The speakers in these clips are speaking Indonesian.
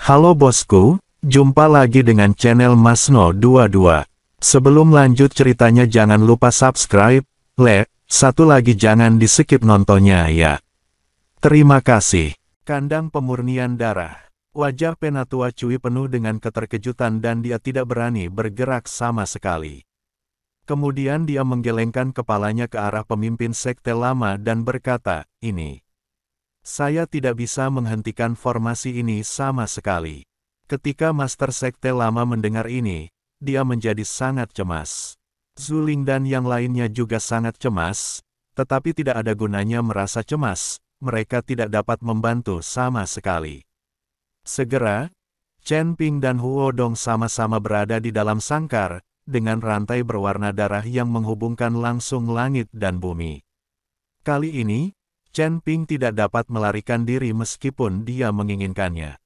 Halo bosku, jumpa lagi dengan channel Masno22. Sebelum lanjut ceritanya jangan lupa subscribe, like, satu lagi jangan di skip nontonnya ya. Terima kasih. Kandang pemurnian darah. Wajah Penatua Cui penuh dengan keterkejutan dan dia tidak berani bergerak sama sekali. Kemudian dia menggelengkan kepalanya ke arah pemimpin sekte lama dan berkata, saya tidak bisa menghentikan formasi ini sama sekali. Ketika Master Sekte Lama mendengar ini, dia menjadi sangat cemas. Zuling dan yang lainnya juga sangat cemas, tetapi tidak ada gunanya merasa cemas, mereka tidak dapat membantu sama sekali. Segera, Chen Ping dan Huo Dong sama-sama berada di dalam sangkar, dengan rantai berwarna darah yang menghubungkan langsung langit dan bumi. Kali ini, Chen Ping tidak dapat melarikan diri meskipun dia menginginkannya.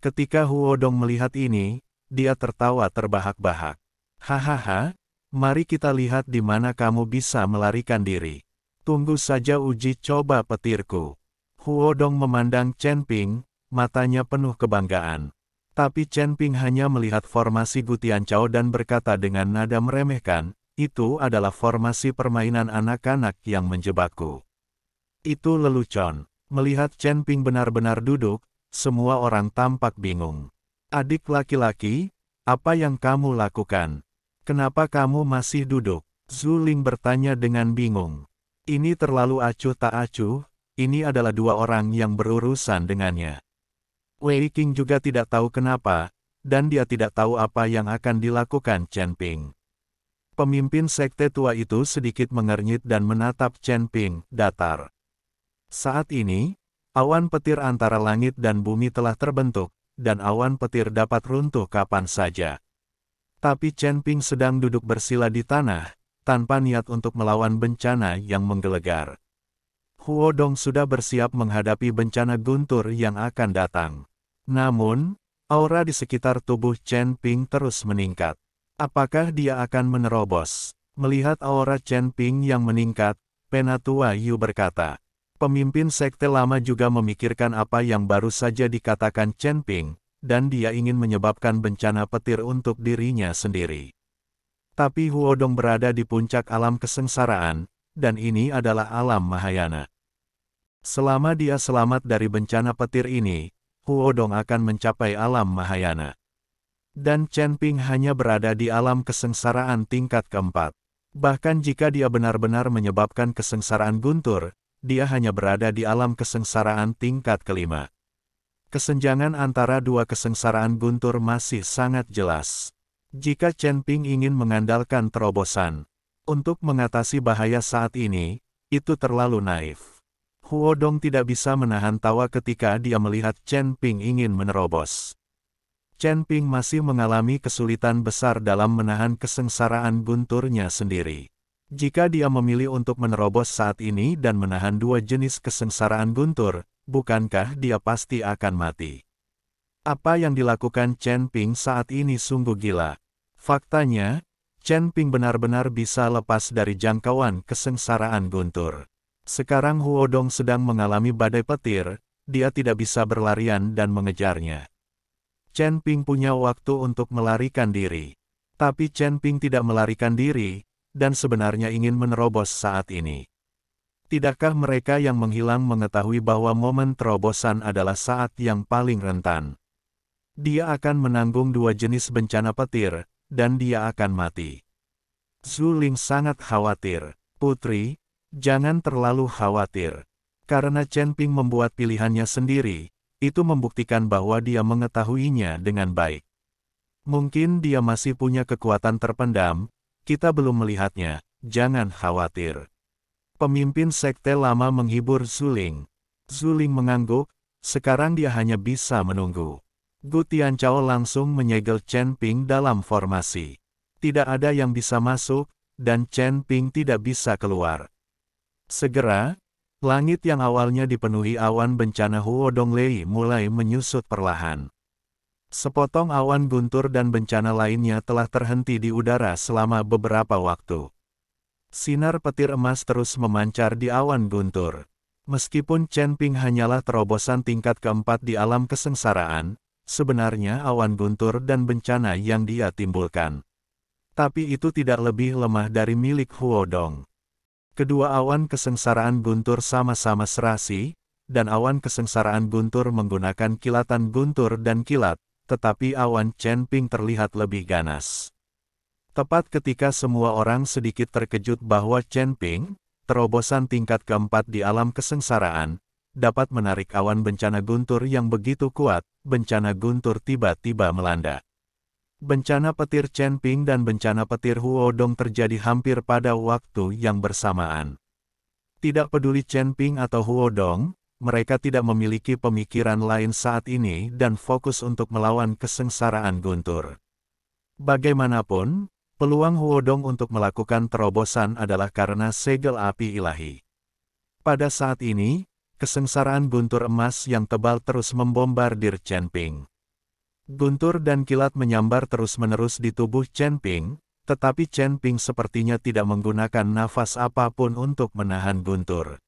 Ketika Huo Dong melihat ini, dia tertawa terbahak-bahak. Hahaha, mari kita lihat di mana kamu bisa melarikan diri. Tunggu saja uji coba petirku. Huo Dong memandang Chen Ping, matanya penuh kebanggaan. Tapi Chen Ping hanya melihat formasi Gutian Chao dan berkata dengan nada meremehkan, itu adalah formasi permainan anak-anak yang menjebakku. Itu lelucon. Melihat Chen Ping benar-benar duduk, semua orang tampak bingung. Adik laki-laki, apa yang kamu lakukan? Kenapa kamu masih duduk? Zuling bertanya dengan bingung. Ini terlalu acuh tak acuh, ini adalah dua orang yang berurusan dengannya. Wei Qing juga tidak tahu kenapa, dan dia tidak tahu apa yang akan dilakukan Chen Ping. Pemimpin sekte tua itu sedikit mengernyit dan menatap Chen Ping, datar. Saat ini, awan petir antara langit dan bumi telah terbentuk, dan awan petir dapat runtuh kapan saja. Tapi Chen Ping sedang duduk bersila di tanah, tanpa niat untuk melawan bencana yang menggelegar. Huo Dong sudah bersiap menghadapi bencana guntur yang akan datang. Namun, aura di sekitar tubuh Chen Ping terus meningkat. Apakah dia akan menerobos? Melihat aura Chen Ping yang meningkat, Penatua Yu berkata. Pemimpin sekte lama juga memikirkan apa yang baru saja dikatakan Chen Ping, dan dia ingin menyebabkan bencana petir untuk dirinya sendiri. Tapi Huo Dong berada di puncak alam kesengsaraan, dan ini adalah alam Mahayana. Selama dia selamat dari bencana petir ini, Huo Dong akan mencapai alam Mahayana. Dan Chen Ping hanya berada di alam kesengsaraan tingkat keempat. Bahkan jika dia benar-benar menyebabkan kesengsaraan guntur, dia hanya berada di alam kesengsaraan tingkat kelima. Kesenjangan antara dua kesengsaraan guntur masih sangat jelas. Jika Chen Ping ingin mengandalkan terobosan untuk mengatasi bahaya saat ini, itu terlalu naif. Huo Dong tidak bisa menahan tawa ketika dia melihat Chen Ping ingin menerobos. Chen Ping masih mengalami kesulitan besar dalam menahan kesengsaraan gunturnya sendiri. Jika dia memilih untuk menerobos saat ini dan menahan dua jenis kesengsaraan guntur, bukankah dia pasti akan mati? Apa yang dilakukan Chen Ping saat ini sungguh gila. Faktanya, Chen Ping benar-benar bisa lepas dari jangkauan kesengsaraan guntur. Sekarang Huo Dong sedang mengalami badai petir, dia tidak bisa berlarian dan mengejarnya. Chen Ping punya waktu untuk melarikan diri. Tapi Chen Ping tidak melarikan diri, dan sebenarnya ingin menerobos saat ini. Tidakkah mereka yang menghilang mengetahui bahwa momen terobosan adalah saat yang paling rentan? Dia akan menanggung dua jenis bencana petir, dan dia akan mati. Zuling sangat khawatir. Putri, jangan terlalu khawatir. Karena Chen Ping membuat pilihannya sendiri, itu membuktikan bahwa dia mengetahuinya dengan baik. Mungkin dia masih punya kekuatan terpendam, kita belum melihatnya, jangan khawatir. Pemimpin sekte lama menghibur Zuling. Zuling mengangguk, sekarang dia hanya bisa menunggu. Gutian Chao langsung menyegel Chen Ping dalam formasi. Tidak ada yang bisa masuk, dan Chen Ping tidak bisa keluar. Segera, langit yang awalnya dipenuhi awan bencana Huo Dong Lei mulai menyusut perlahan. Sepotong awan guntur dan bencana lainnya telah terhenti di udara selama beberapa waktu. Sinar petir emas terus memancar di awan guntur. Meskipun Chen Ping hanyalah terobosan tingkat keempat di alam kesengsaraan, sebenarnya awan guntur dan bencana yang dia timbulkan. Tapi itu tidak lebih lemah dari milik Huodong. Kedua awan kesengsaraan guntur sama-sama serasi, dan awan kesengsaraan guntur menggunakan kilatan guntur dan kilat, tetapi awan Chen Ping terlihat lebih ganas. Tepat ketika semua orang sedikit terkejut bahwa Chen Ping, terobosan tingkat keempat di alam kesengsaraan, dapat menarik awan bencana guntur yang begitu kuat, bencana guntur tiba-tiba melanda. Bencana petir Chen Ping dan bencana petir Huodong terjadi hampir pada waktu yang bersamaan. Tidak peduli Chen Ping atau Huodong, mereka tidak memiliki pemikiran lain saat ini dan fokus untuk melawan kesengsaraan guntur. Bagaimanapun, peluang Huodong untuk melakukan terobosan adalah karena segel api ilahi. Pada saat ini, kesengsaraan guntur emas yang tebal terus membombardir Chen Ping. Guntur dan kilat menyambar terus-menerus di tubuh Chen Ping, tetapi Chen Ping sepertinya tidak menggunakan nafas apapun untuk menahan guntur.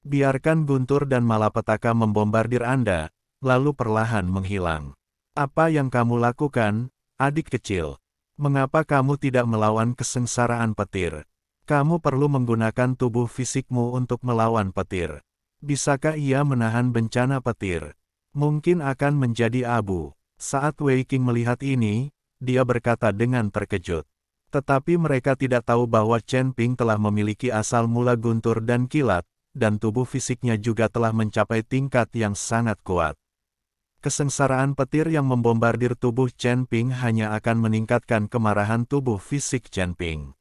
Biarkan guntur dan malapetaka membombardir Anda, lalu perlahan menghilang. Apa yang kamu lakukan, adik kecil? Mengapa kamu tidak melawan kesengsaraan petir? Kamu perlu menggunakan tubuh fisikmu untuk melawan petir. Bisakah ia menahan bencana petir? Mungkin akan menjadi abu. Saat Wei Qing melihat ini, dia berkata dengan terkejut. Tetapi mereka tidak tahu bahwa Chen Ping telah memiliki asal mula guntur dan kilat, dan tubuh fisiknya juga telah mencapai tingkat yang sangat kuat. Kesengsaraan petir yang membombardir tubuh Chen Ping hanya akan meningkatkan kemarahan tubuh fisik Chen Ping.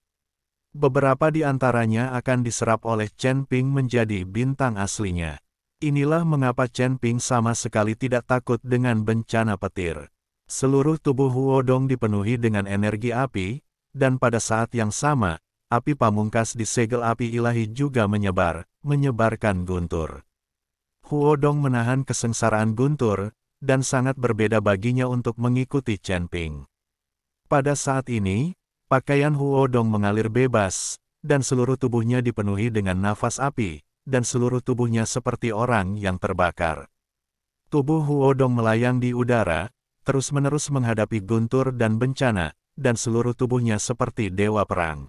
Beberapa di antaranya akan diserap oleh Chen Ping menjadi bintang aslinya. Inilah mengapa Chen Ping sama sekali tidak takut dengan bencana petir. Seluruh tubuh Huodong dipenuhi dengan energi api, dan pada saat yang sama, api pamungkas di segel api ilahi juga menyebarkan guntur. Huodong menahan kesengsaraan guntur, dan sangat berbeda baginya untuk mengikuti Chen Ping. Pada saat ini, pakaian Huodong mengalir bebas, dan seluruh tubuhnya dipenuhi dengan nafas api, dan seluruh tubuhnya seperti orang yang terbakar. Tubuh Huodong melayang di udara, terus-menerus menghadapi guntur dan bencana, dan seluruh tubuhnya seperti dewa perang.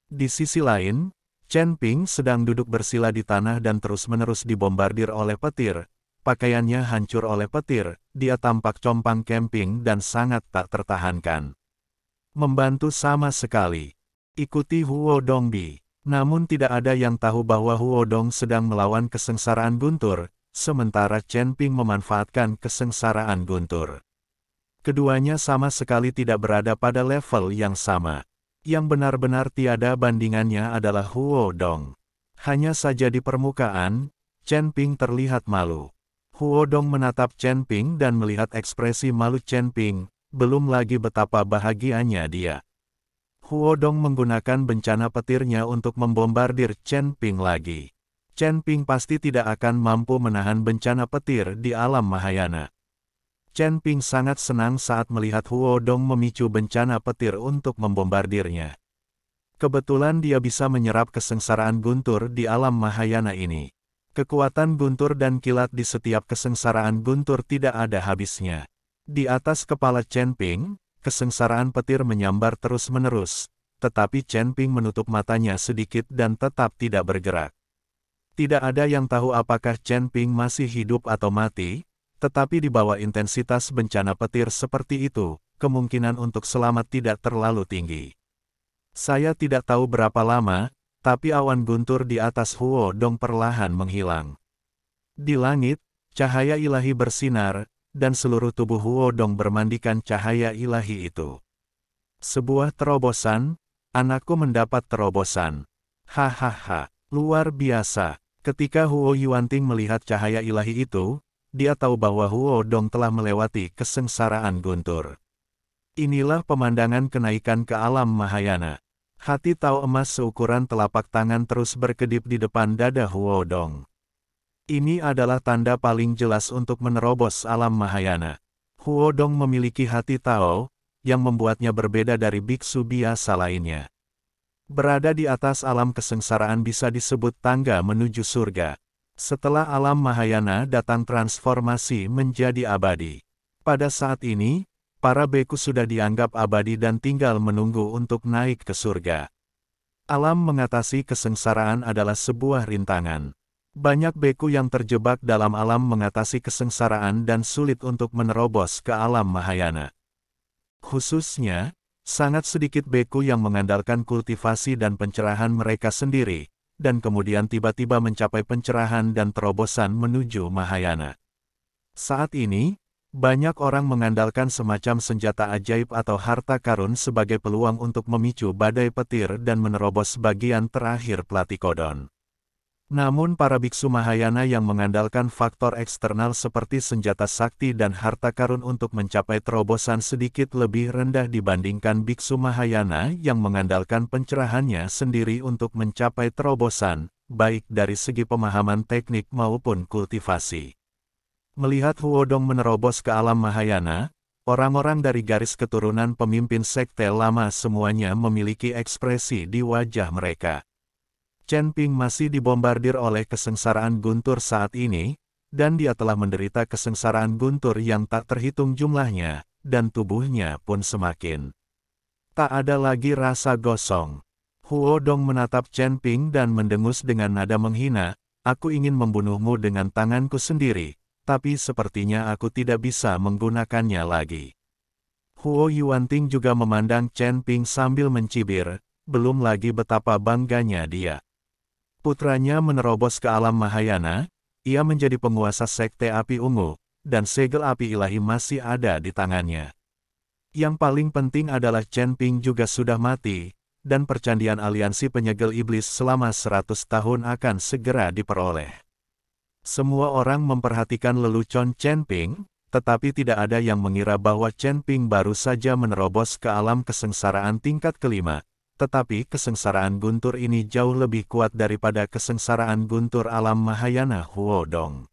Di sisi lain, Chen Ping sedang duduk bersila di tanah dan terus-menerus dibombardir oleh petir. Pakaiannya hancur oleh petir, dia tampak compang camping dan sangat tak tertahankan. Membantu sama sekali. Ikuti Huodong Bi. Namun tidak ada yang tahu bahwa Huodong sedang melawan kesengsaraan guntur, sementara Chen Ping memanfaatkan kesengsaraan guntur. Keduanya sama sekali tidak berada pada level yang sama. Yang benar-benar tiada bandingannya adalah Huodong. Hanya saja di permukaan, Chen Ping terlihat malu. Huodong menatap Chen Ping dan melihat ekspresi malu Chen Ping, belum lagi betapa bahagianya dia. Huodong menggunakan bencana petirnya untuk membombardir Chen Ping lagi. Chen Ping pasti tidak akan mampu menahan bencana petir di alam Mahayana. Chen Ping sangat senang saat melihat Huodong memicu bencana petir untuk membombardirnya. Kebetulan dia bisa menyerap kesengsaraan guntur di alam Mahayana ini. Kekuatan guntur dan kilat di setiap kesengsaraan guntur tidak ada habisnya. Di atas kepala Chen Ping, kesengsaraan petir menyambar terus-menerus, tetapi Chen Ping menutup matanya sedikit dan tetap tidak bergerak. Tidak ada yang tahu apakah Chen Ping masih hidup atau mati, tetapi di bawah intensitas bencana petir seperti itu, kemungkinan untuk selamat tidak terlalu tinggi. Saya tidak tahu berapa lama, tapi awan guntur di atas Huodong perlahan menghilang. Di langit, cahaya ilahi bersinar, dan seluruh tubuh Huodong bermandikan cahaya ilahi itu. Sebuah terobosan, anakku mendapat terobosan. Hahaha, luar biasa. Ketika Huo Yuanting melihat cahaya ilahi itu, dia tahu bahwa Huodong telah melewati kesengsaraan guntur. Inilah pemandangan kenaikan ke alam Mahayana. Hati tahu emas seukuran telapak tangan terus berkedip di depan dada Huodong. Ini adalah tanda paling jelas untuk menerobos alam Mahayana. Huodong memiliki hati tahu, yang membuatnya berbeda dari biksu biasa lainnya. Berada di atas alam kesengsaraan bisa disebut tangga menuju surga. Setelah alam Mahayana datang transformasi menjadi abadi. Pada saat ini, para beku sudah dianggap abadi dan tinggal menunggu untuk naik ke surga. Alam mengatasi kesengsaraan adalah sebuah rintangan. Banyak beku yang terjebak dalam alam mengatasi kesengsaraan dan sulit untuk menerobos ke alam Mahayana. Khususnya, sangat sedikit beku yang mengandalkan kultivasi dan pencerahan mereka sendiri, dan kemudian tiba-tiba mencapai pencerahan dan terobosan menuju Mahayana. Saat ini, banyak orang mengandalkan semacam senjata ajaib atau harta karun sebagai peluang untuk memicu badai petir dan menerobos bagian terakhir Platikodon. Namun para biksu Mahayana yang mengandalkan faktor eksternal seperti senjata sakti dan harta karun untuk mencapai terobosan sedikit lebih rendah dibandingkan biksu Mahayana yang mengandalkan pencerahannya sendiri untuk mencapai terobosan, baik dari segi pemahaman teknik maupun kultivasi. Melihat Huodong menerobos ke alam Mahayana, orang-orang dari garis keturunan pemimpin sekte lama semuanya memiliki ekspresi di wajah mereka. Chen Ping masih dibombardir oleh kesengsaraan guntur saat ini, dan dia telah menderita kesengsaraan guntur yang tak terhitung jumlahnya, dan tubuhnya pun semakin tak ada lagi rasa gosong. Huodong menatap Chen Ping dan mendengus dengan nada menghina, "Aku ingin membunuhmu dengan tanganku sendiri. Tapi sepertinya aku tidak bisa menggunakannya lagi." Huo Yuanting juga memandang Chen Ping sambil mencibir, belum lagi betapa bangganya dia. Putranya menerobos ke alam Mahayana, ia menjadi penguasa sekte api ungu, dan segel api ilahi masih ada di tangannya. Yang paling penting adalah Chen Ping juga sudah mati, dan percandian aliansi penyegel iblis selama 100 tahun akan segera diperoleh. Semua orang memperhatikan lelucon Chen Ping, tetapi tidak ada yang mengira bahwa Chen Ping baru saja menerobos ke alam kesengsaraan tingkat kelima, tetapi kesengsaraan guntur ini jauh lebih kuat daripada kesengsaraan guntur alam Mahayana Huodong.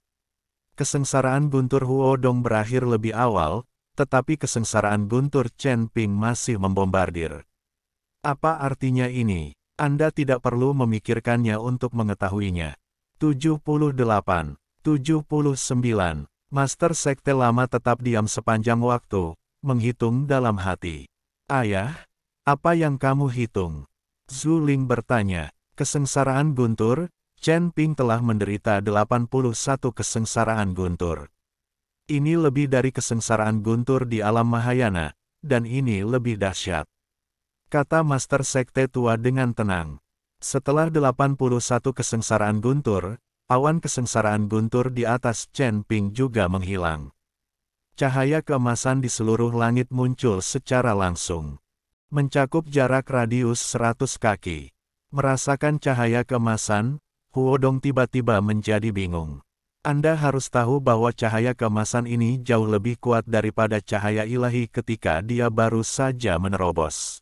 Kesengsaraan guntur Huodong berakhir lebih awal, tetapi kesengsaraan guntur Chen Ping masih membombardir. Apa artinya ini? Anda tidak perlu memikirkannya untuk mengetahuinya. 78, 79. Master Sekte Lama tetap diam sepanjang waktu, menghitung dalam hati. "Ayah, apa yang kamu hitung?" Zhu Ling bertanya. Kesengsaraan guntur, Chen Ping telah menderita 81 kesengsaraan guntur. Ini lebih dari kesengsaraan guntur di alam Mahayana, dan ini lebih dahsyat, kata Master Sekte tua dengan tenang. Setelah 81 kesengsaraan guntur, awan kesengsaraan guntur di atas Chen Ping juga menghilang. Cahaya keemasan di seluruh langit muncul secara langsung, mencakup jarak radius 100 kaki. Merasakan cahaya keemasan, Huodong tiba-tiba menjadi bingung. Anda harus tahu bahwa cahaya keemasan ini jauh lebih kuat daripada cahaya ilahi ketika dia baru saja menerobos.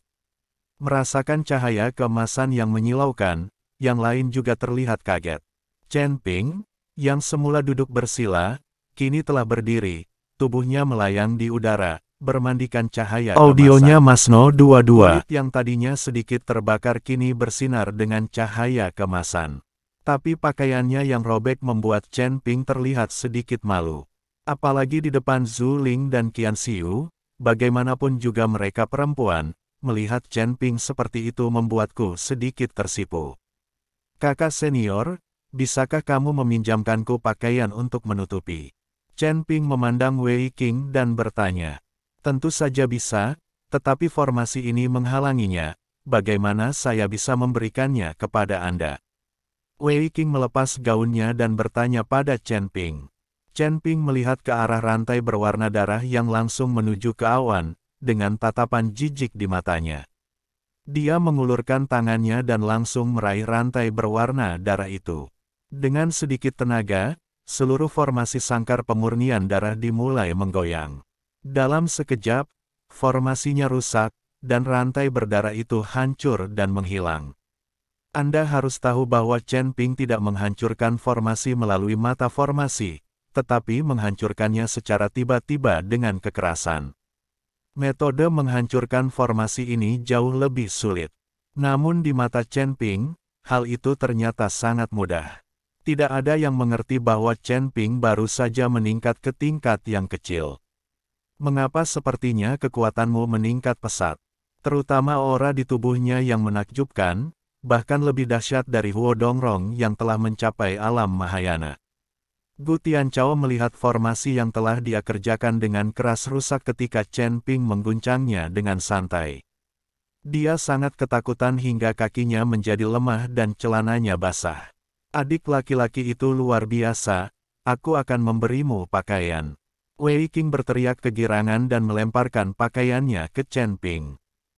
Merasakan cahaya keemasan yang menyilaukan, yang lain juga terlihat kaget. Chen Ping, yang semula duduk bersila, kini telah berdiri, tubuhnya melayang di udara, bermandikan cahaya Audionya keemasan. Masno 22. Kulit yang tadinya sedikit terbakar kini bersinar dengan cahaya keemasan. Tapi pakaiannya yang robek membuat Chen Ping terlihat sedikit malu. Apalagi di depan Zhu Ling dan Qian Xiu, bagaimanapun juga mereka perempuan. Melihat Chen Ping seperti itu membuatku sedikit tersipu. "Kakak senior, bisakah kamu meminjamkanku pakaian untuk menutupi?" Chen Ping memandang Wei Qing dan bertanya. "Tentu saja bisa, tetapi formasi ini menghalanginya. Bagaimana saya bisa memberikannya kepada Anda?" Wei Qing melepas gaunnya dan bertanya pada Chen Ping. Chen Ping melihat ke arah rantai berwarna darah yang langsung menuju ke awan, dengan tatapan jijik di matanya. Dia mengulurkan tangannya dan langsung meraih rantai berwarna darah itu. Dengan sedikit tenaga, seluruh formasi sangkar pemurnian darah dimulai menggoyang. Dalam sekejap, formasinya rusak, dan rantai berdarah itu hancur dan menghilang. Anda harus tahu bahwa Chen Ping tidak menghancurkan formasi melalui mata formasi, tetapi menghancurkannya secara tiba-tiba dengan kekerasan. Metode menghancurkan formasi ini jauh lebih sulit. Namun di mata Chen Ping, hal itu ternyata sangat mudah. Tidak ada yang mengerti bahwa Chen Ping baru saja meningkat ke tingkat yang kecil. Mengapa sepertinya kekuatanmu meningkat pesat? Terutama aura di tubuhnya yang menakjubkan, bahkan lebih dahsyat dari Huo Dongrong yang telah mencapai alam Mahayana. Gu Tianchao melihat formasi yang telah dia kerjakan dengan keras rusak ketika Chen Ping mengguncangnya dengan santai. Dia sangat ketakutan hingga kakinya menjadi lemah dan celananya basah. Adik laki-laki itu luar biasa, aku akan memberimu pakaian. Wei Qing berteriak kegirangan dan melemparkan pakaiannya ke Chen Ping.